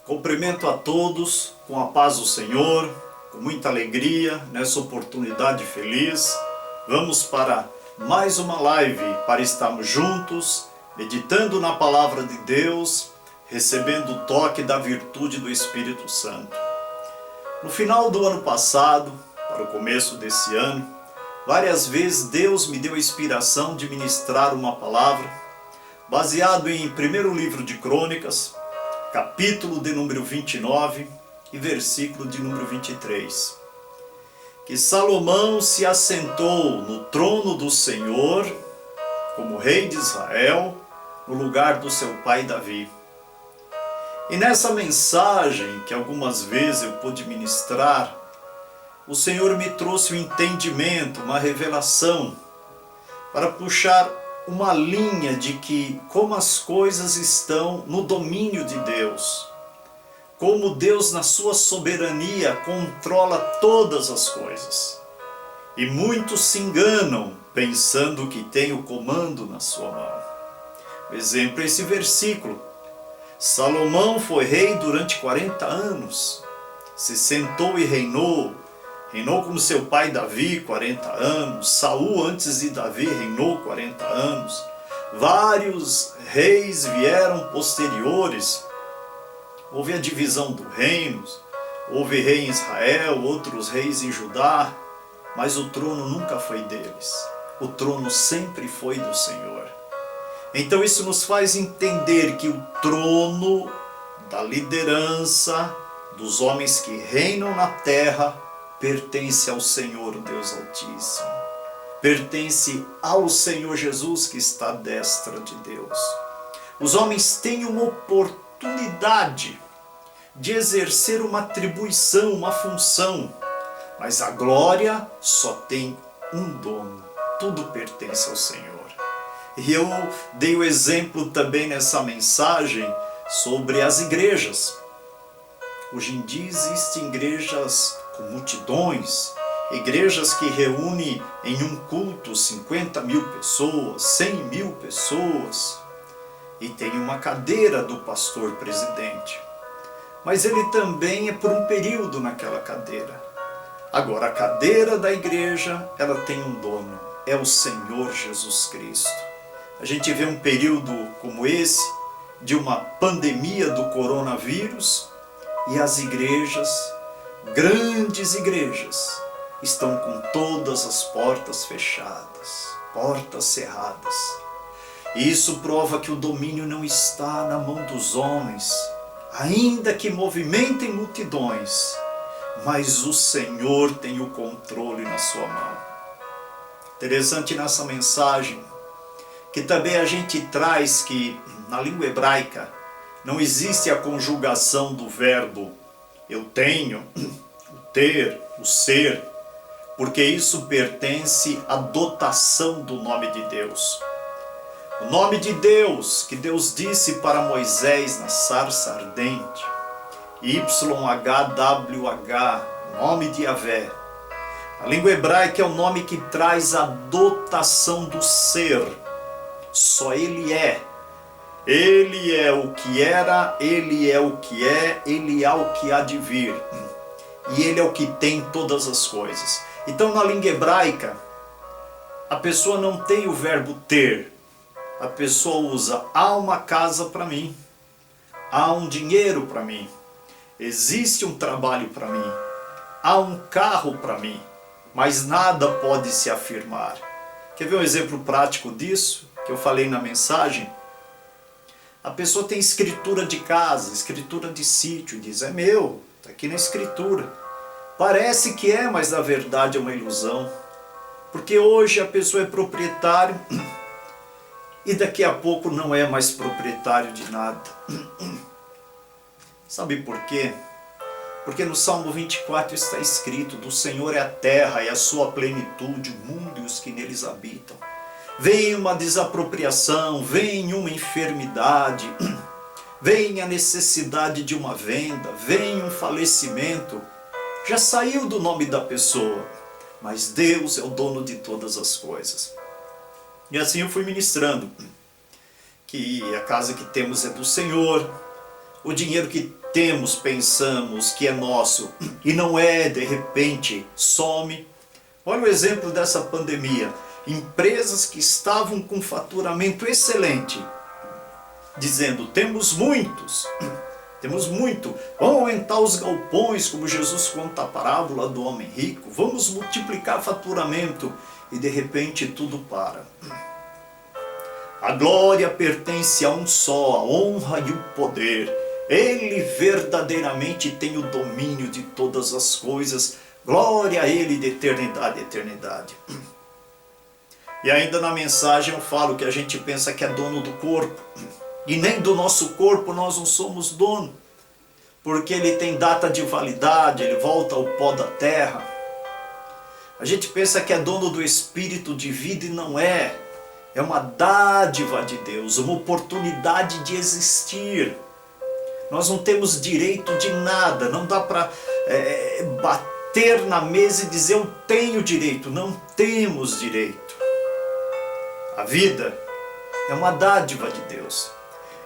Cumprimento a todos com a paz do Senhor, com muita alegria nessa oportunidade feliz. Vamos para mais uma live para estarmos juntos, meditando na palavra de Deus, recebendo o toque da virtude do Espírito Santo. No final do ano passado, para o começo desse ano, várias vezes Deus me deu a inspiração de ministrar uma palavra baseado em primeiro livro de Crônicas, capítulo de número 29 e versículo de número 23. Que Salomão se assentou no trono do Senhor como rei de Israel, no lugar do seu pai Davi. E nessa mensagem que algumas vezes eu pude ministrar, o Senhor me trouxe um entendimento, uma revelação, para puxar uma linha de que como as coisas estão no domínio de Deus, como Deus na sua soberania controla todas as coisas. E muitos se enganam pensando que tem o comando na sua mão. O exemplo é esse versículo. Salomão foi rei durante 40 anos, se sentou e reinou como seu pai Davi 40 anos, Saul antes de Davi reinou 40 anos, vários reis vieram posteriores, houve a divisão do reino, houve rei em Israel, outros reis em Judá, mas o trono nunca foi deles, o trono sempre foi do Senhor. Então isso nos faz entender que o trono da liderança dos homens que reinam na terra pertence ao Senhor, Deus Altíssimo. Pertence ao Senhor Jesus que está à destra de Deus. Os homens têm uma oportunidade de exercer uma atribuição, uma função, mas a glória só tem um dono. Tudo pertence ao Senhor. E eu dei o exemplo também nessa mensagem sobre as igrejas. Hoje em dia existem igrejas com multidões, igrejas que reúnem em um culto 50 mil pessoas, 100 mil pessoas, e tem uma cadeira do pastor presidente. Mas ele também é por um período naquela cadeira. Agora, a cadeira da igreja, ela tem um dono, é o Senhor Jesus Cristo. A gente vê um período como esse, de uma pandemia do coronavírus, e as igrejas, grandes igrejas, estão com todas as portas fechadas, portas cerradas. E isso prova que o domínio não está na mão dos homens, ainda que movimentem multidões, mas o Senhor tem o controle na sua mão. Interessante nessa mensagem, que também a gente traz que na língua hebraica não existe a conjugação do verbo eu tenho, o ter, o ser, porque isso pertence à dotação do nome de Deus. O nome de Deus, que Deus disse para Moisés na sarça ardente, YHWH, nome de Yahvé. A língua hebraica é o nome que traz a dotação do ser. Só Ele é. Ele é o que era, Ele é o que é, Ele é o que há de vir. E Ele é o que tem todas as coisas. Então, na língua hebraica, a pessoa não tem o verbo ter. A pessoa usa, há uma casa para mim, há um dinheiro para mim, existe um trabalho para mim, há um carro para mim, mas nada pode se afirmar. Quer ver um exemplo prático disso, que eu falei na mensagem? A pessoa tem escritura de casa, escritura de sítio, e diz, é meu, está aqui na escritura. Parece que é, mas na verdade é uma ilusão. Porque hoje a pessoa é proprietário e daqui a pouco não é mais proprietário de nada. Sabe por quê? Porque no Salmo 24 está escrito, do Senhor é a terra e a sua plenitude, o mundo e os que neles habitam. Vem uma desapropriação, vem uma enfermidade, vem a necessidade de uma venda, vem um falecimento. Já saiu do nome da pessoa, mas Deus é o dono de todas as coisas. E assim eu fui ministrando, que a casa que temos é do Senhor, o dinheiro que temos, pensamos que é nosso e não é, de repente some. Olha o exemplo dessa pandemia. Empresas que estavam com faturamento excelente, dizendo, temos muito, vamos aumentar os galpões, como Jesus conta a parábola do homem rico, vamos multiplicar faturamento, e de repente tudo para. A glória pertence a um só, a honra e o poder. Ele verdadeiramente tem o domínio de todas as coisas. Glória a Ele de eternidade a eternidade. E ainda na mensagem eu falo que a gente pensa que é dono do corpo. E nem do nosso corpo nós não somos dono. Porque ele tem data de validade, ele volta ao pó da terra. A gente pensa que é dono do espírito de vida e não é. É uma dádiva de Deus, uma oportunidade de existir. Nós não temos direito de nada, não dá para bater na mesa e dizer eu tenho direito, não temos direito. A vida é uma dádiva de Deus.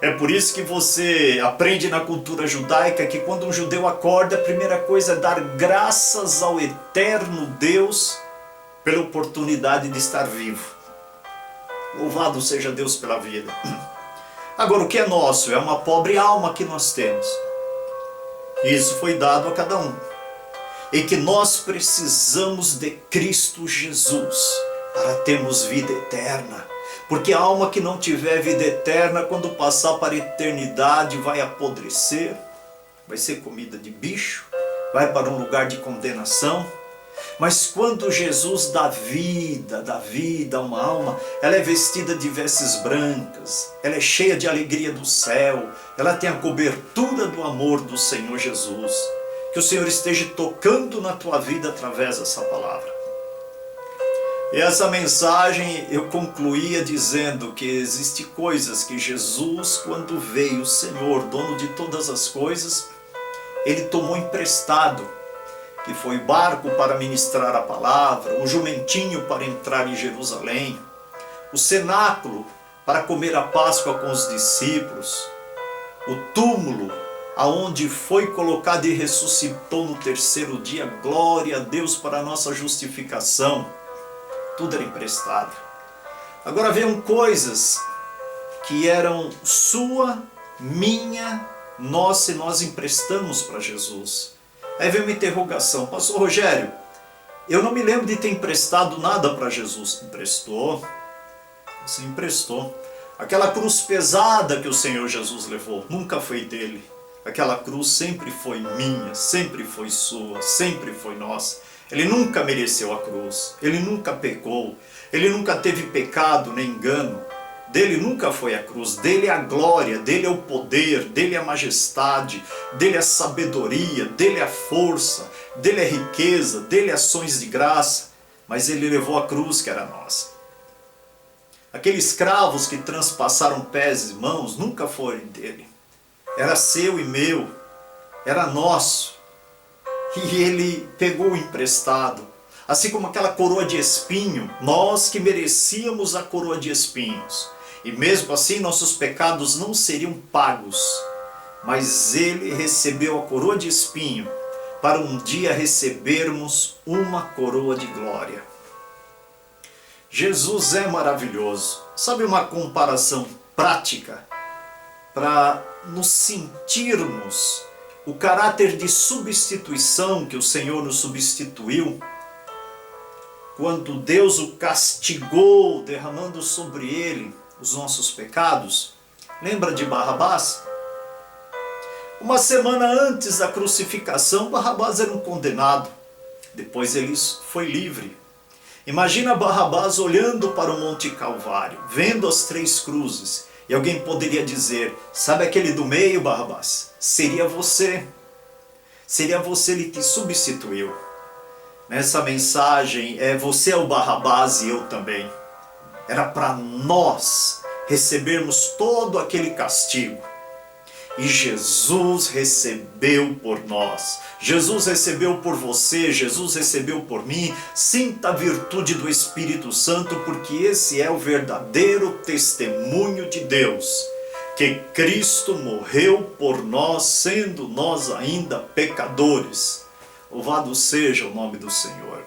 É por isso que você aprende na cultura judaica que quando um judeu acorda, a primeira coisa é dar graças ao eterno Deus pela oportunidade de estar vivo. Louvado seja Deus pela vida. Agora, o que é nosso? É uma pobre alma que nós temos. Isso foi dado a cada um. E que nós precisamos de Cristo Jesus para termos vida eterna. Porque a alma que não tiver vida eterna, quando passar para a eternidade, vai apodrecer, vai ser comida de bicho, vai para um lugar de condenação. Mas quando Jesus dá vida a uma alma, ela é vestida de vestes brancas, ela é cheia de alegria do céu, ela tem a cobertura do amor do Senhor Jesus. Que o Senhor esteja tocando na tua vida através dessa palavra. E essa mensagem eu concluía dizendo que existem coisas que Jesus, quando veio o Senhor, dono de todas as coisas, Ele tomou emprestado, que foi barco para ministrar a palavra, o jumentinho para entrar em Jerusalém, o cenáculo para comer a Páscoa com os discípulos, o túmulo aonde foi colocado e ressuscitou no terceiro dia, glória a Deus para a nossa justificação. Tudo era emprestado. Agora haviam coisas que eram sua, minha, nossa, e nós emprestamos para Jesus. Aí veio uma interrogação, pastor Rogério, eu não me lembro de ter emprestado nada para Jesus. Emprestou? Você emprestou. Aquela cruz pesada que o Senhor Jesus levou, nunca foi dele. Aquela cruz sempre foi minha, sempre foi sua, sempre foi nossa. Ele nunca mereceu a cruz, ele nunca pecou, ele nunca teve pecado nem engano. Dele nunca foi a cruz, dele é a glória, dele é o poder, dele é a majestade, dele é a sabedoria, dele é a força, dele é a riqueza, dele é ações de graça. Mas ele levou a cruz que era nossa. Aqueles escravos que transpassaram pés e mãos nunca foram dele. Era seu e meu, era nosso. E ele pegou o emprestado. Assim como aquela coroa de espinho, nós que merecíamos a coroa de espinhos. E mesmo assim nossos pecados não seriam pagos. Mas ele recebeu a coroa de espinho para um dia recebermos uma coroa de glória. Jesus é maravilhoso. Sabe uma comparação prática para nos sentirmos o caráter de substituição que o Senhor nos substituiu, quando Deus o castigou, derramando sobre ele os nossos pecados? Lembra de Barrabás? Uma semana antes da crucificação, Barrabás era um condenado. Depois ele foi livre. Imagina Barrabás olhando para o Monte Calvário, vendo as três cruzes. E alguém poderia dizer, sabe aquele do meio, Barrabás? Seria você. Seria você, ele te substituiu. Nessa mensagem, você é o Barrabás e eu também. Era para nós recebermos todo aquele castigo. E Jesus recebeu por nós. Jesus recebeu por você, Jesus recebeu por mim. Sinta a virtude do Espírito Santo, porque esse é o verdadeiro testemunho de Deus. que Cristo morreu por nós, sendo nós ainda pecadores. Louvado seja o nome do Senhor.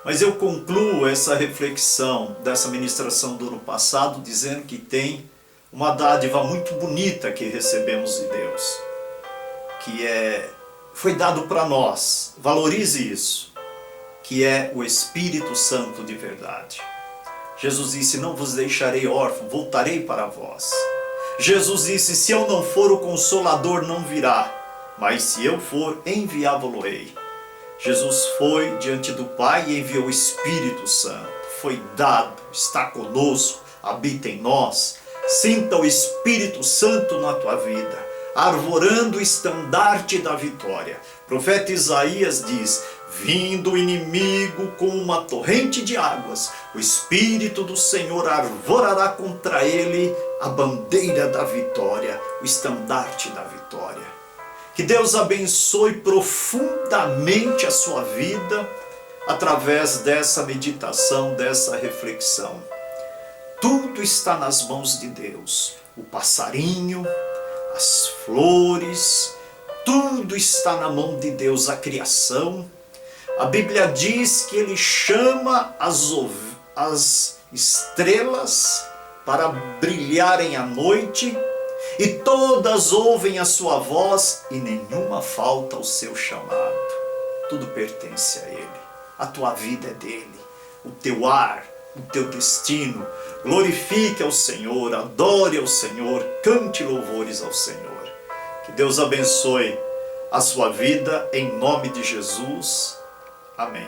Mas eu concluo essa reflexão dessa ministração do ano passado dizendo que tem uma dádiva muito bonita que recebemos de Deus, que foi dado para nós, valorize isso, que é o Espírito Santo de verdade. Jesus disse, não vos deixarei órfão, voltarei para vós. Jesus disse, se eu não for, o Consolador não virá, mas se eu for, enviá-lo-ei. Jesus foi diante do Pai e enviou o Espírito Santo. Foi dado, está conosco, habita em nós. Sinta o Espírito Santo na tua vida, arvorando o estandarte da vitória. O profeta Isaías diz, vindo o inimigo com uma torrente de águas, o Espírito do Senhor arvorará contra ele a bandeira da vitória, o estandarte da vitória. Que Deus abençoe profundamente a sua vida através dessa meditação, dessa reflexão. Tudo está nas mãos de Deus. O passarinho, as flores, tudo está na mão de Deus, a criação. A Bíblia diz que Ele chama as estrelas para brilharem à noite, e todas ouvem a sua voz, e nenhuma falta ao seu chamado. Tudo pertence a Ele. A tua vida é dele, o teu ar, o teu destino. Glorifique ao Senhor, adore ao Senhor, cante louvores ao Senhor. Que Deus abençoe a sua vida em nome de Jesus. Amém.